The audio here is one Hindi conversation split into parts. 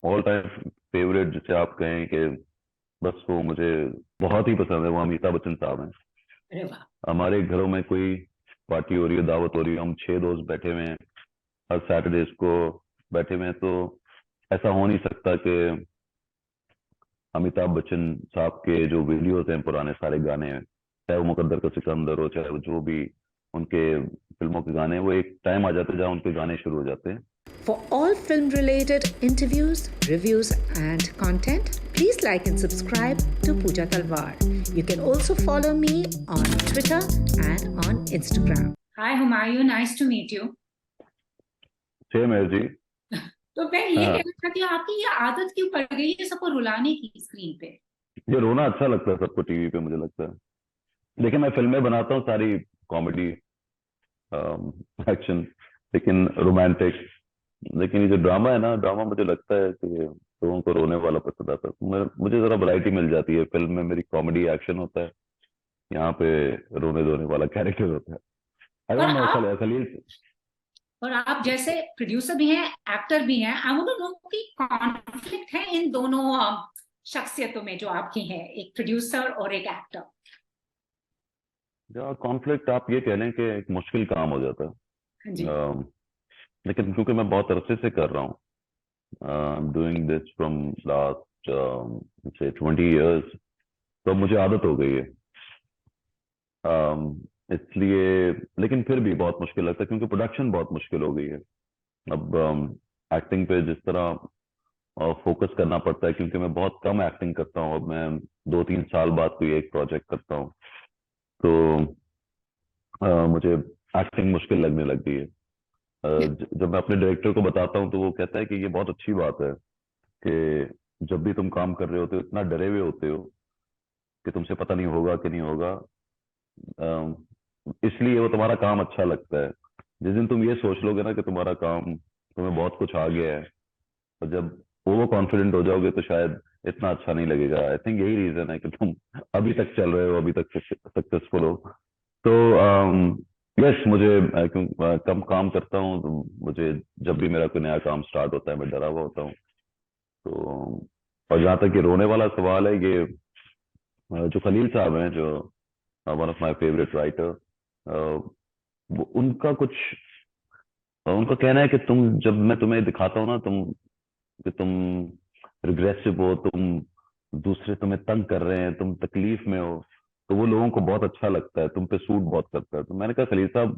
ऑल टाइम फेवरेट जिसे आप कहें कि बस वो मुझे बहुत ही पसंद है, वो अमिताभ बच्चन साहब हैं। अरे वाह। हमारे घरों में कोई पार्टी हो रही है, दावत हो रही है, हम 6 दोस्त बैठे हुए हैं, हर सैटरडेज को बैठे हुए हैं, तो ऐसा हो नहीं सकता कि अमिताभ बच्चन साहब के जो वीडियोस हैं, पुराने सारे गाने हैं, चाहे वो मुकद्दर का सिकंदर हो, चाहे वो जो भी उनके फिल्मों के गाने हैं, वो एक टाइम आ जाता है जहाँ उनके गाने शुरू हो जाते हैं। For all film related interviews, reviews, and content, please like and subscribe to Pooja Talwar. You can also follow me on Twitter and on Instagram. Hi Humayun, nice to meet you. Same है जी। तो मैं ये हाँ, कहना चाहती हूँ, आपकी ये आदत क्यों पड़ गई है सबको रुलाने की स्क्रीन पे? ये रोना अच्छा लगता है सबको टीवी पे, मुझे लगता है। देखिए, मैं फिल्में बनाता हूँ सारी कॉमेडी, एक्शन, लेकिन रोमांटिक। लेकिन ये जो ड्रामा है ना, ड्रामा मुझे लगता है कि लोगों को रोने वाला पसंद आता है, तो मुझे जरा वैरायटी मिल जाती है। फिल्म में मेरी कॉमेडी एक्शन होता है, यहाँ पे रोने धोने वाला कैरेक्टर होता है। आई और डोंट नो, आप खलील। और आप जैसे प्रोड्यूसर भी हैं, एक्टर भी हैं, आई वांट टू नो कि कॉन्फ्लिक्ट है इन दोनों शख्सियतों में जो आपकी है, एक प्रोड्यूसर और एक एक्टर। जो कॉन्फ्लिक्ट आप ये कह लें कि एक मुश्किल काम हो जाता है। हाँ जी। अम, लेकिन क्योंकि मैं बहुत अरसे से कर रहा हूँ, डूइंग दिस फ्रॉम लास्ट से 20 years, तो अब मुझे आदत हो गई है। इसलिए, लेकिन फिर भी बहुत मुश्किल लगता है क्योंकि प्रोडक्शन बहुत मुश्किल हो गई है। अब एक्टिंग पे जिस तरह फोकस करना पड़ता है, क्योंकि मैं बहुत कम एक्टिंग करता हूँ। अब मैं 2-3 साल बाद कोई एक प्रोजेक्ट करता हूँ, तो मुझे एक्टिंग मुश्किल लगने लग गई है। जब मैं अपने डायरेक्टर को बताता हूँ तो वो कहता है कि ये बहुत अच्छी बात है कि जब भी तुम काम कर रहे होते हो इतना डरे हुए होते हो कि तुमसे पता नहीं होगा कि नहीं होगा, इसलिए वो तुम्हारा काम अच्छा लगता है। जिस दिन तुम ये सोच लोगे ना कि तुम्हारा काम, तुम्हें बहुत कुछ आ गया है, और जब ओवर कॉन्फिडेंट हो जाओगे तो शायद इतना अच्छा नहीं लगेगा। आई थिंक यही रीजन है कि तुम अभी तक चल रहे हो, अभी तक सक्सेसफुल हो। तो यस, मुझे कम काम करता हूँ, तो मुझे जब भी मेरा कोई नया काम स्टार्ट होता है मैं डरा हुआ होता हूँ। तो और जहाँ तक ये रोने वाला सवाल है, ये जो खलील साहब हैं, जो one of my favourite writer, उनका कुछ, उनका कहना है कि तुम, जब मैं तुम्हें दिखाता हूँ ना, कि तुम रिग्रेसिव हो, तुम दूसरे तुम्हें तंग कर रहे हैं, तुम तकलीफ में हो, तो वो लोगों को बहुत अच्छा लगता है, तुम पे सूट बहुत करता है। तो मैंने कहा, खलील साहब,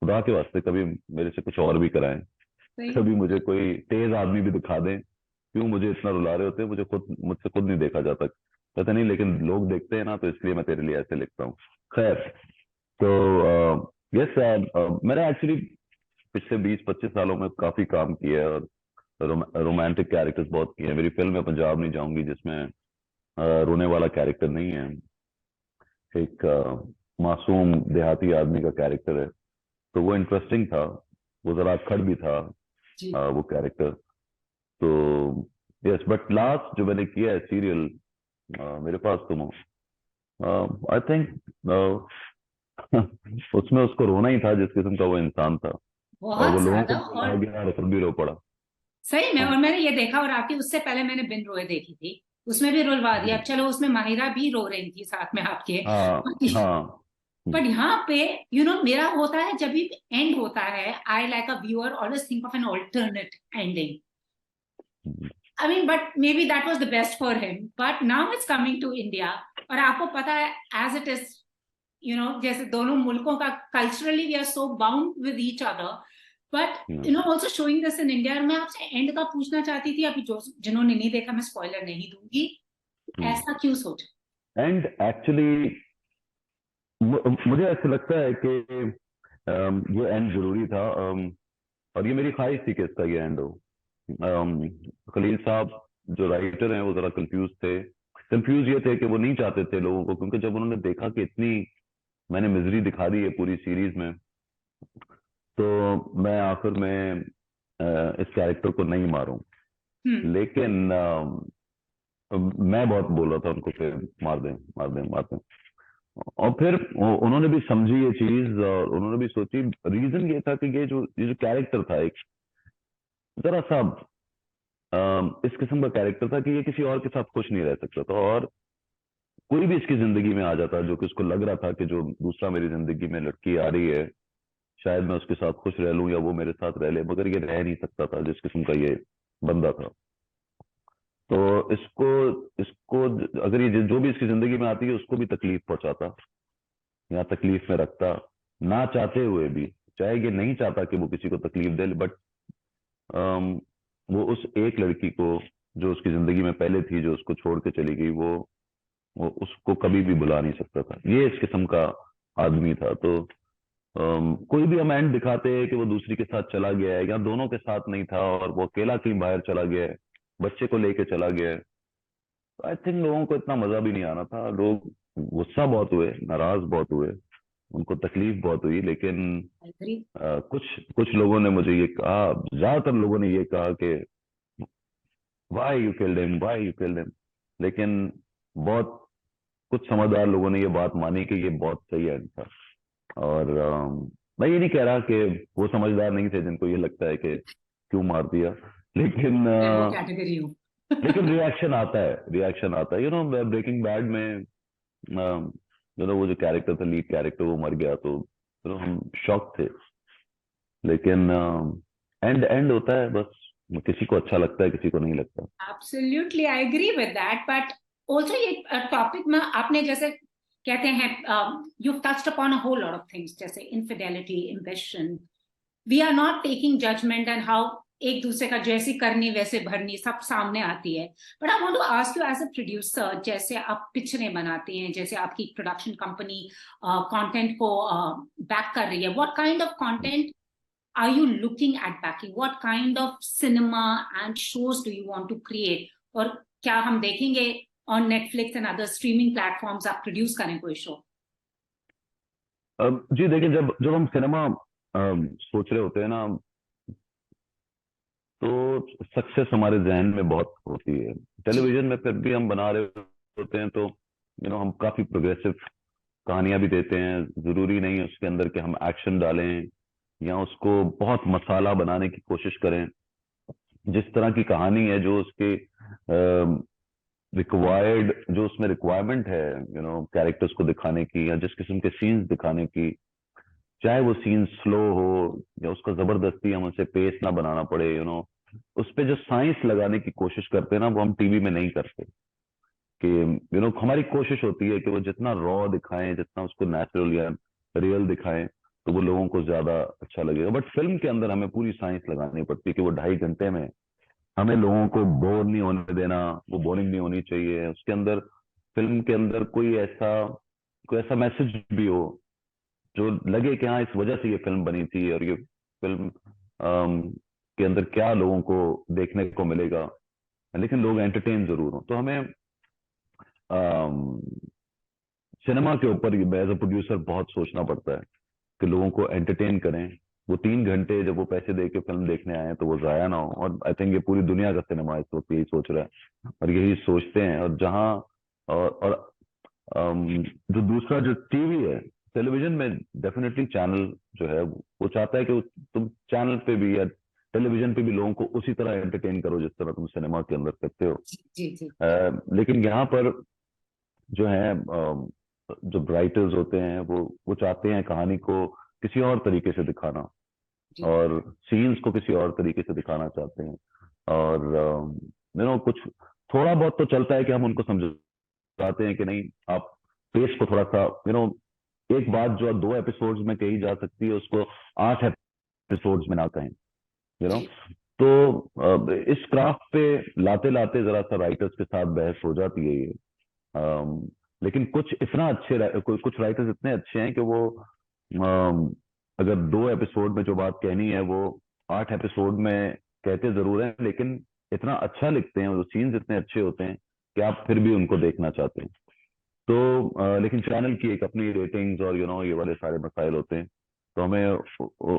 खुदा के वास्ते कभी मेरे से कुछ और भी कराएं, सही। कभी मुझे कोई तेज आदमी भी दिखा दें। क्यों मुझे इतना रुला रहे होते हैं? मुझसे खुद नहीं देखा जाता। कहते नहीं, लेकिन लोग देखते हैं ना, तो इसलिए मैं तेरे लिए ऐसे लिखता हूँ। खैर, तो यस, मैंने एक्चुअली पिछले 20-25 सालों में काफी काम किया है, और रोमांटिक कैरेक्टर्स बहुत किए हैं। मेरी फिल्म है पंजाब नहीं जाऊंगी, जिसमें रोने वाला कैरेक्टर नहीं है, एक मासूम देहाती आदमी का कैरेक्टर है। तो वो इंटरेस्टिंग था, वो जरा अक्खड़ भी था, जी। वो कैरेक्टर। तो यस, बट लास्ट जो मैंने किया है सीरियल, मेरे पास तुम हो, आई थिंक उसमें उसको रोना ही था जिस किस्म का वो इंसान था, और वो बहुत लोगों को ज्यादा। भी रुला और गया और खुद भी रो पड़ा। सही में, हाँ और मैंने ये देखा, और आपकी उससे पहले मैंने बिन रोए देखी थी, उसमें भी रुलवा दिया। जी, चलो, उसमें माहिरा भी रो रही थी साथ में आपके। हाँ हाँ। बट यहाँ पे मेरा होता है जब भी एंड होता है, I like a viewer always think of an alternate ending. I mean, but may be that was the best for him, but now it's coming to India. और आपको पता है, एज इट इज, जैसे दोनों मुल्कों का culturally we are so bound with each other, but also showing this in India. मैं आपसे एंड का पूछना चाहती थी, अभी जो जिन्होंने नहीं देखा, मैं स्पॉइलर नहीं दूंगी, ऐसा क्यों सोचा? एंड एक्चुअली मुझे ऐसा लगता है कि ये एंड जरूरी था, और ये मेरी ख्वाहिश थी कि इसका ये एंड हो। खलील साहब जो राइटर हैं वो जरा कंफ्यूज थे। कंफ्यूज ये थे कि वो नहीं चाहते थे लोगों को, क्योंकि जब उन्होंने देखा कि इतनी मैंने मिजरी दिखा दी है पूरी सीरीज में, तो मैं आखिर में इस कैरेक्टर को नहीं मारूं। हम्म। लेकिन मैं बहुत बोल रहा था उनको कि मार दें, मार दें, मार दें। और फिर उन्होंने भी समझी ये चीज, और उन्होंने भी सोची। रीजन ये था कि ये जो कैरेक्टर था, एक जरा सा इस किस्म का कैरेक्टर था कि ये किसी और के साथ खुश नहीं रह सकता था, और कोई भी इसकी जिंदगी में आ जाता जो कि उसको लग रहा था कि जो दूसरा मेरी जिंदगी में लड़की आ रही है शायद मैं उसके साथ खुश रह लूं या वो मेरे साथ रह ले, मगर ये रह नहीं सकता था जिस किस्म का ये बंदा था। तो इसको इसको अगर ये जो भी इसकी जिंदगी में आती है उसको भी तकलीफ पहुंचाता या तकलीफ में रखता, ना चाहते हुए भी। चाहे ये नहीं चाहता कि वो किसी को तकलीफ दे, बट वो उस एक लड़की को जो उसकी जिंदगी में पहले थी, जो उसको छोड़ के चली गई, वो उसको कभी भी भुला नहीं सकता था। ये इस किस्म का आदमी था। तो कोई भी हम एंड दिखाते हैं कि वो दूसरी के साथ चला गया है या दोनों के साथ नहीं था और वो अकेला कहीं बाहर चला गया है, बच्चे को लेके चला गया है, आई थिंक लोगों को इतना मजा भी नहीं आना था। लोग गुस्सा बहुत हुए, नाराज बहुत हुए, उनको तकलीफ बहुत हुई। लेकिन I agree. कुछ कुछ लोगों ने मुझे ये कहा, ज्यादातर लोगों ने ये कहा कि why you killed him, why you killed him. लेकिन बहुत कुछ समझदार लोगों ने ये बात मानी कि ये बहुत सही एंड था। और मैं ये नहीं कह रहा कि वो समझदार नहीं थे जिनको ये लगता है कि क्यों मार दिया, लेकिन मैं वो कैटेगरी हूँ। लेकिन रिएक्शन आता है, रिएक्शन आता है। ब्रेकिंग बैड में वो जो कैरेक्टर था, लीड कैरेक्टर, वो मर गया तो हम शॉक थे। लेकिन एंड एंड होता है, बस किसी को अच्छा लगता है, किसी को नहीं लगता। Absolutely, I agree with that. But also ये टॉपिक में आपने जैसे कहते हैं you've touched upon a whole lot of things जैसे infidelity, ambition. We are not taking judgment and how एक दूसरे का जैसी करनी वैसे भरनी सब सामने आती है। But I want to ask you as a producer, जैसे आप पिक्चरें बनाते हैं, जैसे आपकी प्रोडक्शन कंपनी कंटेंट को बैक कर रही है, what kind of content are you looking at backing? What kind of cinema and shows do you want to create? और क्या हम देखेंगे on Netflix and other streaming platforms आप प्रोड्यूस करें कोई शो? जी देखिए, जब जब हम सिनेमा सोच रहे होते हैं ना, तो सक्सेस हमारे जहन में बहुत होती है। टेलीविजन में फिर भी हम बना रहे होते हैं तो हम काफी प्रोग्रेसिव कहानियां भी देते हैं। जरूरी नहीं है उसके अंदर कि हम एक्शन डालें या उसको बहुत मसाला बनाने की कोशिश करें। जिस तरह की कहानी है, जो उसके रिक्वायर्ड, जो उसमें रिक्वायरमेंट है कैरेक्टर्स को दिखाने की या जिस किस्म के सीन्स दिखाने की, चाहे वो सीन स्लो हो या उसका जबरदस्ती हम उसे पेस ना बनाना पड़े, उस पे जो साइंस लगाने की कोशिश करते हैं ना, वो हम टीवी में नहीं करते। कि हमारी कोशिश होती है कि वो जितना रॉ दिखाएं, जितना उसको नेचुरल या रियल दिखाएं, तो वो लोगों को ज्यादा अच्छा लगेगा। बट फिल्म के अंदर हमें पूरी साइंस लगानी पड़ती है कि वो 2.5 घंटे में हमें लोगों को बोर नहीं होने देना, वो बोरिंग नहीं होनी चाहिए। उसके अंदर, फिल्म के अंदर कोई ऐसा मैसेज भी हो जो लगे कि हाँ, इस वजह से ये फिल्म बनी थी और ये फिल्म के अंदर क्या लोगों को देखने को मिलेगा, लेकिन लोग एंटरटेन जरूर हो। तो हमें सिनेमा के ऊपर एज अ प्रोड्यूसर बहुत सोचना पड़ता है कि लोगों को एंटरटेन करें। वो 3 घंटे जब वो पैसे दे के फिल्म देखने आए तो वो जाया ना हो। और आई थिंक ये पूरी दुनिया का सिनेमा इस वक्त यही सोच रहा है और यही सोचते हैं। और जहाँ और जो दूसरा जो टीवी है, टेलीविजन में डेफिनेटली चैनल जो है वो चाहता है कि तुम चैनल पे भी या टेलीविजन पे भी लोगों को उसी तरह एंटरटेन करो जिस तरह तुम सिनेमा के अंदर करते हो। जी। लेकिन यहाँ पर जो है जो राइटर्स होते हैं वो चाहते हैं कहानी को किसी और तरीके से दिखाना और सीन्स को किसी और तरीके से दिखाना चाहते हैं। और कुछ थोड़ा बहुत तो चलता है कि हम उनको समझाते हैं कि नहीं, आप पेस को थोड़ा सा एक बात जो 2 एपिसोड्स में कही जा सकती है उसको 8 एपिसोड्स में ना कहें। तो इस क्राफ्ट पे लाते लाते जरा सा राइटर्स के साथ बहस हो जाती है ये। लेकिन कुछ राइटर्स इतने अच्छे हैं कि वो अगर 2 एपिसोड में जो बात कहनी है वो 8 एपिसोड में कहते जरूर हैं, लेकिन इतना अच्छा लिखते हैं, वो सीन्स इतने अच्छे होते हैं कि आप फिर भी उनको देखना चाहते हैं। तो लेकिन चैनल की एक अपनी रेटिंग्स और ये वाले सारे मसाइल होते हैं, तो हमें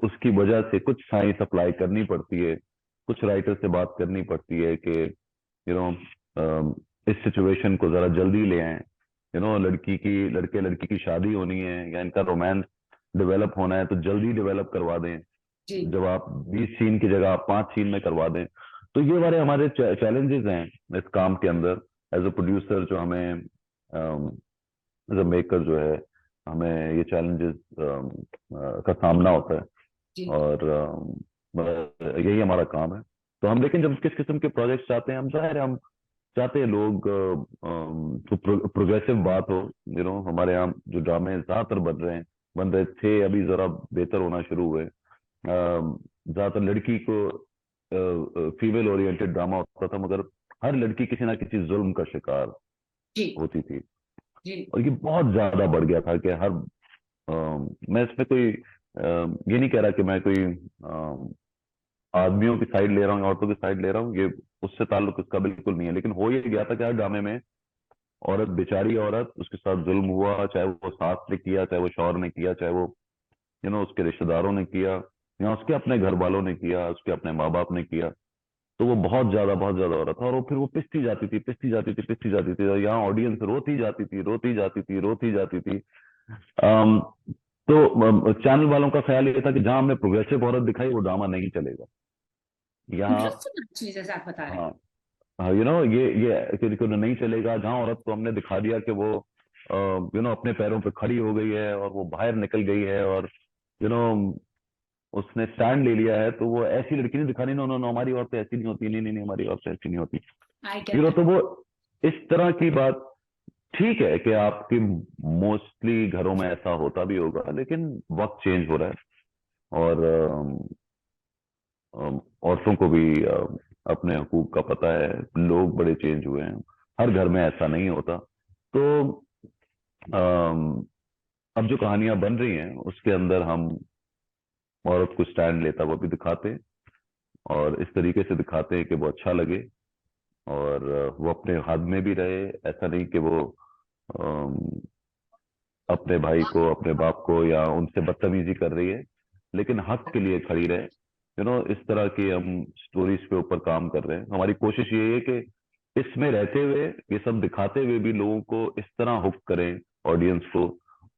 उसकी वजह से कुछ साइंस अप्लाई करनी पड़ती है, कुछ राइटर से बात करनी पड़ती है कि इस सिचुएशन को जरा जल्दी ले आए। लड़के लड़की की शादी होनी है या इनका रोमांस डेवलप होना है तो जल्दी डेवलप करवा दें। जब आप 20 सीन की जगह आप 5 सीन में करवा दें तो ये वाले हमारे चैलेंजेस हैं इस काम के अंदर एज अ प्रोड्यूसर, जो हमें एज अ मेकर जो है हमें ये चैलेंजेस का सामना होता है। जी और यही हमारा काम है। तो हम, लेकिन जब किस किस्म के प्रोजेक्ट्स चाहते हैं, हम जाहिर है हम चाहते हैं लोग तो प्रोग्रेसिव बात हो। हमारे यहाँ जो ड्रामे ज्यादातर बन रहे थे, अभी जरा बेहतर होना शुरू हुए। ज्यादातर लड़की को फीमेल ओरिएंटेड ड्रामा होता था, मगर हर लड़की किसी ना किसी जुल्म का शिकार जी होती थी। जी और ये बहुत ज्यादा बढ़ गया था कि हर मैं इसमें कोई ये नहीं कह रहा कि मैं कोई आदमियों की साइड ले रहा हूँ, औरतों की साइड ले रहा हूँ, ये उससे ताल्लुक इसका बिल्कुल नहीं है। लेकिन हो ये गया था कि हर ड्रामे में औरत, बेचारी औरत, उसके साथ जुल्म हुआ, चाहे वो सास ने किया, चाहे वो शौहर ने किया, चाहे वो उसके रिश्तेदारों ने किया, या उसके अपने घर वालों ने किया, उसके अपने माँ बाप ने किया। तो वो बहुत ज्यादा हो रहा था, और वो फिर वो पिसती जाती थी, पिसती जाती थी, पिसती जाती थी, और यहाँ ऑडियंस रोती जाती थी, रोती जाती थी, रोती जाती थी। अम, तो चैनल वालों का ख्याल ये था कि जहां हमने प्रोग्रेसिव औरत दिखाई वो ड्रामा नहीं चलेगा। यहाँ इंटरेस्टिंग चीज जैसे आप बता रहे हैं। हाँ हाँ, ये कि नहीं चलेगा। जहां औरत को हमने दिखा दिया कि वो अपने पैरों पे खड़ी हो गई है और वो बाहर निकल गई है, और यू नो उसने स्टैंड ले लिया है, तो वो ऐसी लड़की नहीं दिखानी, नो नो नो, हमारी औरतें ऐसी नहीं होती, नहीं नहीं नहीं, हमारी औरतें ऐसी नहीं होती। आई गेट तो वो इस तरह की बात ठीक है कि आपकी मोस्टली घरों में ऐसा होता भी होगा, लेकिन वक्त चेंज हो रहा है। और औरतों को भी अपने हकूक का पता है। लोग बड़े चेंज हुए हैं, हर घर में ऐसा नहीं होता। तो अम, अब जो कहानियां बन रही हैं उसके अंदर हम औरत को स्टैंड लेता हुआ भी दिखाते हैं, और इस तरीके से दिखाते हैं कि वो अच्छा लगे, और वो अपने हद में भी रहे। ऐसा नहीं कि वो अम, अपने भाई को, अपने बाप को या उनसे बदतमीजी कर रही है, लेकिन हक के लिए खड़ी रहे। इस तरह की हम स्टोरीज पे ऊपर काम कर रहे हैं। हमारी कोशिश ये है कि इसमें रहते हुए, ये सब दिखाते हुए भी लोगों को इस तरह हुक करें, ऑडियंस को।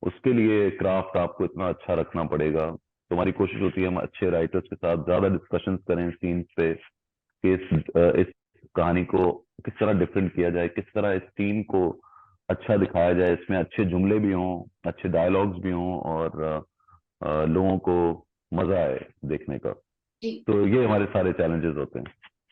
उसके लिए क्राफ्ट आपको इतना अच्छा रखना पड़ेगा। तो हमारी कोशिश होती है हम अच्छे राइटर्स के साथ ज्यादा डिस्कशंस करें सीन्स पे, कि इस कहानी को किस तरह डिफरेंट किया जाए, किस तरह इस सीन को अच्छा दिखाया जाए, इसमें अच्छे जुमले भी हों, अच्छे डायलॉग्स भी हों, और लोगों को मजा आए देखने का। जी तो ये हमारे सारे चैलेंजेस होते हैं।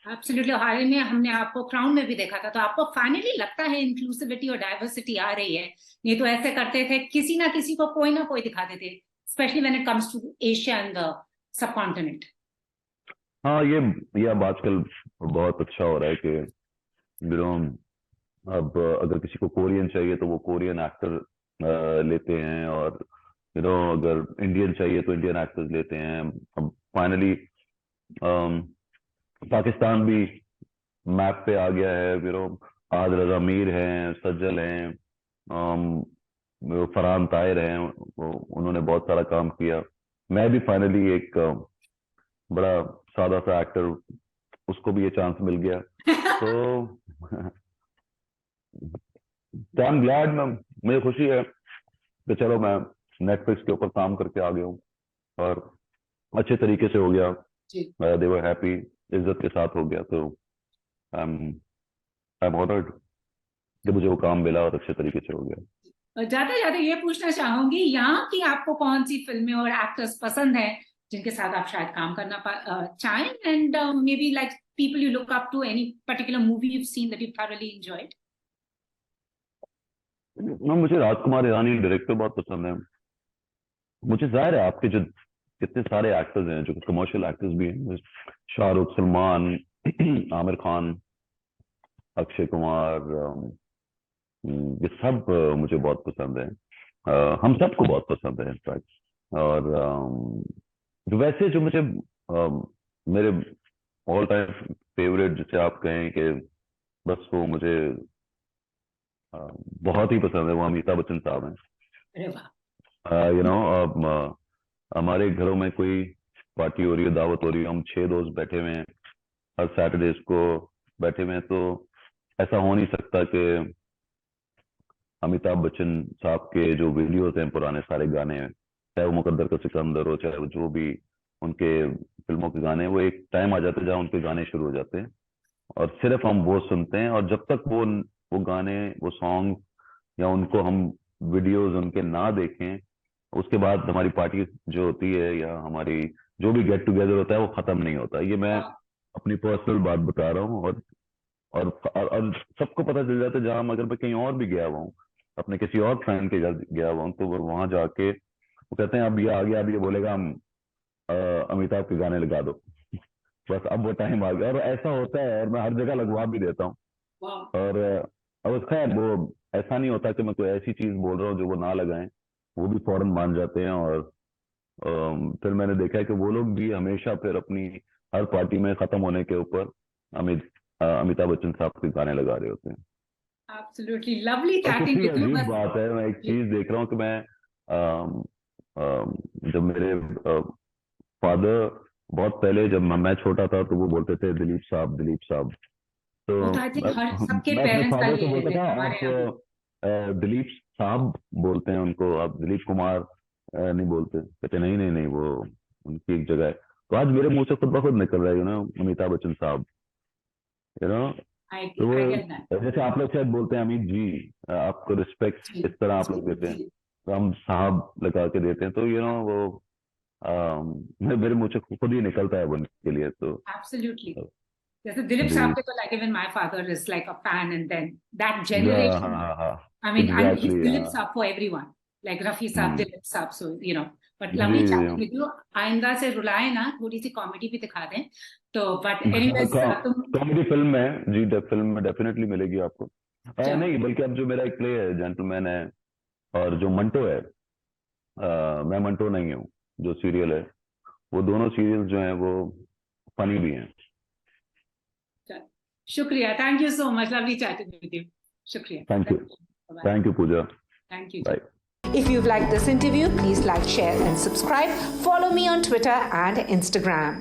एब्सोल्युटली। हाल ही में हमने आपको क्राउन में भी देखा था, तो आपको फाइनली लगता है इंक्लूसिविटी और डाइवर्सिटी आ रही है। नहीं तो ऐसे करते थे, किसी ना किसी को कोई ना कोई दिखाते थे, specially when it comes to Asia and the subcontinent. हाँ, ये अब आजकल बहुत अच्छा हो रहा है कि यू नो अब अगर किसी को कोरियन चाहिए तो वो कोरियन एक्टर लेते हैं, और अगर इंडियन चाहिए तो इंडियन एक्टर्स लेते हैं। अब फाइनली पाकिस्तान भी मैप पे आ गया है। आज रजा मीर हैं, सज्जल हैं, फरहान ताहिर हैं, उन्होंने बहुत सारा काम किया। मैं भी फाइनली एक बड़ा सादा सा एक्टर, उसको भी ये चांस मिल गया। तो आई एम ग्लैड, मुझे खुशी है कि चलो मैं नेटफ्लिक्स के ऊपर काम करके आ गया हूँ, और अच्छे तरीके से हो गया। जी दे वर हैप्पी, इज्जत के साथ हो गया। तो आई एम ऑनर्ड कि मुझे वो काम मिला और अच्छे तरीके से हो गया। जाते जाते ये पूछना चाहूंगी, यहाँ की आपको कौन सी फिल्में और एक्टर्स पसंद हैं जिनके साथ आप शायद काम करना चाहें, and may be like people you look up to, any particular movie you seen that you thoroughly enjoyed? मुझे राजकुमार ईरानी डायरेक्टर बहुत पसंद है। मुझे जाहिर है आपके जो कितने सारे एक्टर्स हैं जो कमर्शियल एक्टर्स भी हैं, शाहरुख, सलमान, आमिर खान, अक्षय कुमार, ये सब मुझे बहुत पसंद है। हम सबको बहुत पसंद है इनफैक्ट। और जो वैसे जो मुझे मेरे ऑल टाइम फेवरेट जिसे आप कहें कि बस वो मुझे बहुत ही पसंद है, वो अमिताभ बच्चन साहब हैं। अरे वाह। हमारे घरों में कोई पार्टी हो रही है, दावत हो रही है, हम 6 दोस्त बैठे हुए हैं, हर सैटरडेज को बैठे हुए हैं, तो ऐसा हो नहीं सकता कि अमिताभ बच्चन साहब के जो वीडियोस हैं, पुराने सारे गाने हैं, चाहे वो मुकद्दर का सिकंदर हो, चाहे वो जो भी उनके फिल्मों के गाने, वो एक टाइम आ जाता है जहाँ उनके गाने शुरू हो जाते हैं और सिर्फ हम वो सुनते हैं, और जब तक वो गाने, वो सॉन्ग या उनको हम वीडियोस उनके ना देखें, उसके बाद हमारी पार्टी जो होती है या हमारी जो भी गेट टुगेदर होता है वो खत्म नहीं होता। ये मैं अपनी पर्सनल बात बता रहा हूँ। और सबको पता चल जाता है, जहाँ अगर मैं कहीं और भी गया हुआ हूँ, अपने किसी और फ्रेंड के घर गया हुआ हूँ, तो वो वहां जाके वो कहते हैं अब ये आ गया, अब ये बोलेगा हम अमिताभ के गाने लगा दो। बस अब वो टाइम आ गया, और ऐसा होता है, और मैं हर जगह लगवा भी देता हूँ। और अब खैर वो ऐसा नहीं होता कि मैं कोई ऐसी चीज बोल रहा हूँ जो वो ना लगाएं, वो भी फौरन मान जाते हैं। और फिर मैंने देखा है कि वो लोग भी हमेशा फिर अपनी हर पार्टी में खत्म होने के ऊपर अमिताभ बच्चन साहब के गाने लगा रहे होते हैं। Absolutely lovely और chatting कितनी with you. अजीब बात है, मैं एक चीज देख रहा हूँ कि मैं जब मेरे फादर बहुत पहले, जब मैं छोटा था, तो वो बोलते थे दिलीप साहब, दिलीप साहब। तो वो तो I think हर सबके मैं अपने पेरेंट्स का फादर को ये है, बोलता था हमारे यहाँ भी। आप दिलीप साहब बोलते हैं उनको, आप दिलीप कुमार नहीं बोलते। कहते नहीं नहीं नहीं, वो उनकी एक जगह है। तो आज मेरे मुंह से खुद ब खुद निकल रहा है, अमिताभ बच्चन साहब, तो I get that. जैसे आप लोग शायद बोलते हैं अमित जी, आपको रिस्पेक्ट जी, इस तरह आप लोग देते हैं, जी, तो हम साहब लगा के देते हैं। तो वो मेरे मुंह से खुद ही निकलता है उनके लिए। तो absolutely. जैसे दिलीप जी, साहब के तो like even my father is like a fan, and then that हाँ generation, हाँ हाँ, I mean, he's exactly, Dilip Saab for everyone, like Rafi Saab, Dilip Saab, so but जी lovely जी chatting with you. आइंदा से रुलाए ना, थोड़ी सी कॉमेडी भी दिखा दें तो, but anyways तुम कॉमेडी फिल्म में जी, फिल्म में डेफिनेटली मिलेगी आपको। चलो, नहीं, बल्कि अब जो मेरा एक प्ले है जेंटलमैन है, और जो मंटो है, मैं मंटो नहीं हूँ, जो सीरियल है, वो दोनों सीरियल जो हैं वो फनी भी हैं। शुक्रिया, thank you so much, lovely chatting with you. शुक्रिया, thank you Pooja, thank you. Bye. If you've liked this interview, please like, share, and subscribe. Follow me on Twitter and Instagram.